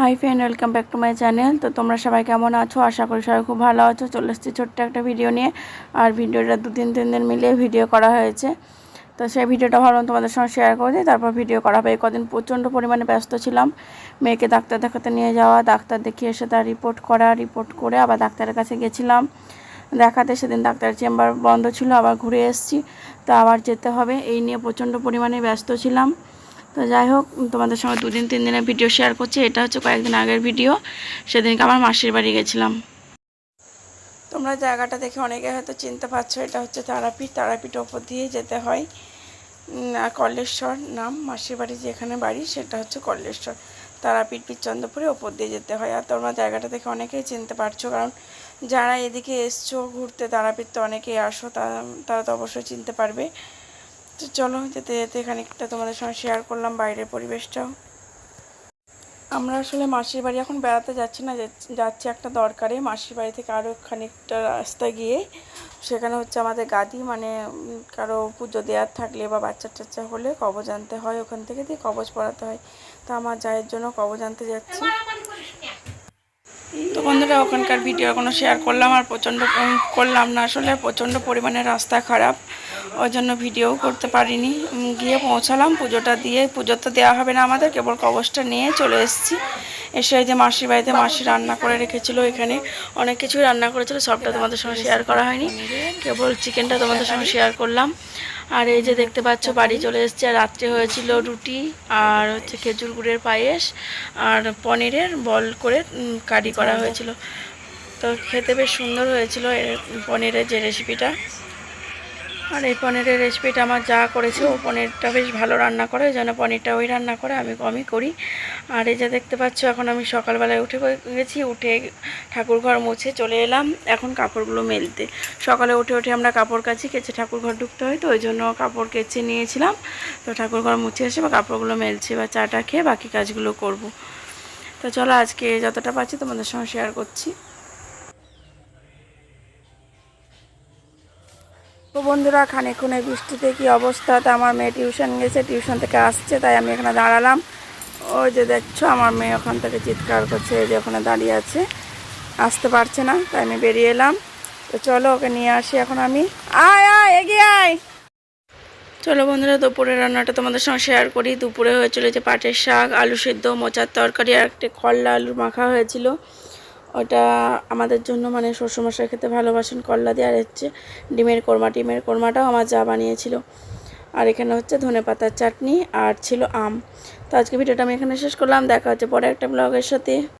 Hi friend, welcome back to my channel. তো তোমরা সবাই কেমন আছো? আশা করি সবাই খুব ভালো আছো। চলে এসেছি ছোট্ট একটা ভিডিও নিয়ে। আর ভিডিওটা 2-3 দিন মিলিয়ে ভিডিও করা হয়েছে। তো সেই ভিডিওটা ভাবলাম তোমাদের সঙ্গে শেয়ার করে দিই, তারপর ভিডিও করা হবে। এই কদিন প্রচণ্ড পরিমাণে ব্যস্ত ছিলাম। মেয়েকে ডাক্তার দেখাতে নিয়ে যাওয়া, ডাক্তার দেখিয়ে এসে তার রিপোর্ট করে আবার ডাক্তারের কাছে গেছিলাম দেখাতে। সেদিন ডাক্তারের চেম্বার বন্ধ ছিল, আবার ঘুরে এসেছি। তো আবার যেতে হবে, এই নিয়ে প্রচণ্ড পরিমাণে ব্যস্ত ছিলাম। তো যাই হোক, তোমাদের সঙ্গে 2-3 দিনের ভিডিও শেয়ার করছি। এটা হচ্ছে কয়েকদিন আগের ভিডিও। সেদিনকে আমার মাসির বাড়ি গেছিলাম। তোমরা জায়গাটা দেখে অনেকে হয়তো চিনতে পারছো, এটা হচ্ছে তারাপীঠ ওপর দিয়ে যেতে হয়। কল্লেশ্বর নাম, মাসির বাড়ি যেখানে বাড়ি সেটা হচ্ছে কল্লেশ্বর। তারাপীঠ চন্দ্রপুরে ওপর দিয়ে যেতে হয়। আর তোমরা জায়গাটা দেখে অনেকেই চিনতে পারছো, কারণ যারা এদিকে এসছো ঘুরতে তারাপীঠ তো অনেকেই আসো, তারা তো অবশ্যই চিনতে পারবে। তো চলো, যেতে যেতে খানিকটা তোমাদের সঙ্গে শেয়ার করলাম বাইরের পরিবেশটাও। আমরা আসলে মাসির বাড়ি এখন বেড়াতে যাচ্ছি না, যাচ্ছি একটা দরকারে। মাসির বাড়ি থেকে আরও খানিকটা রাস্তা গিয়ে সেখানে হচ্ছে আমাদের গাদি, মানে কারো পুজো দেওয়ার থাকলে বা বাচ্চা টাচ্চা হলে কবজ আনতে হয়, ওখান থেকে দিয়ে কবজ পড়াতে হয়। তো আমার জায়ের জন্য কবজ আনতে যাচ্ছি। তো বন্ধুরা, ওখানকার ভিডিও কোনো শেয়ার করলাম আর করলাম না, আসলে প্রচণ্ড পরিমাণে রাস্তা খারাপ, ওই জন্য ভিডিও করতে পারিনি। গিয়ে পৌঁছালাম, পুজোটা দিয়ে, পুজো তো দেওয়া হবে না আমাদের, কেবল কবজটা নিয়ে চলে এসেছি। এসে এই যে মাসির বাড়িতে মাসি রান্না করে রেখেছিল, এখানে অনেক কিছুই রান্না করেছিল, সবটা তোমাদের সঙ্গে শেয়ার করা হয়নি, কেবল চিকেনটা তোমাদের সঙ্গে শেয়ার করলাম। আর এই যে দেখতে পাচ্ছ বাড়ি চলে এসেছে। আর রাত্রে হয়েছিল রুটি আর হচ্ছে খেজুর গুড়ের পায়েস আর পনিরের বল করে কারি করা হয়েছিল। তো খেতে বেশ সুন্দর হয়েছিল পনিরের যে রেসিপিটা। আর এই পনিরের রেসিপিটা আমার যা করেছে, ও পনিরটা বেশ ভালো রান্না করে, ওই জন্য পনিরটা ওই রান্না করে, আমি কমই করি। আর এই যে দেখতে পাচ্ছ, এখন আমি সকালবেলায় উঠে ঠাকুর ঘর মুছে চলে এলাম এখন কাপড়গুলো মেলতে। সকালে উঠে আমরা কাপড় কেচে ঠাকুর ঘর ঢুকতে হয়, তো ওই জন্য কাপড় কেচে নিয়েছিলাম। তো ঠাকুর ঘর মুছে এসে বা কাপড়গুলো মেলছি, বা চাটা খেয়ে বাকি কাজগুলো করব। তো চলো, আজকে যতটা পাচ্ছি তোমাদের সঙ্গে শেয়ার করছি। তো বন্ধুরা, খানিকক্ষণে বৃষ্টিতে কি অবস্থা। তো আমার মেয়ে টিউশন গেছে, টিউশন থেকে আসছে, তাই আমি এখানে দাঁড়ালাম। ওই যে দেখছো আমার মেয়ে ওখান থেকে চিৎকার করছে, এই যে ওখানে দাঁড়িয়ে আছে, আসতে পারছে না, তাই আমি বেরিয়ে এলাম। তো চলো, ওকে নিয়ে আসি এখন আমি। আয় আয়, এগিয়ে আয়। চলো বন্ধুরা, দুপুরের রান্নাটা তোমাদের সঙ্গে শেয়ার করি। দুপুরে হয়েছিল যে পাটের শাক, আলু সেদ্ধ, মোচার তরকারি আর একটা করলা আলু মাখা হয়েছিল। ওটা আমাদের জন্য, মানে শ্বশুরমশাই খেতে ভালোবাসেন করলা দিয়ে। আর হচ্ছে ডিমের কোরমাটাও আমার যা বানিয়েছিল। আর এখানে হচ্ছে ধনেপাতার চাটনি আর ছিল আম। তো আজকে ভিডিওটা আমি এখানে শেষ করলাম। দেখা হচ্ছে পরে একটা ব্লগের সাথে।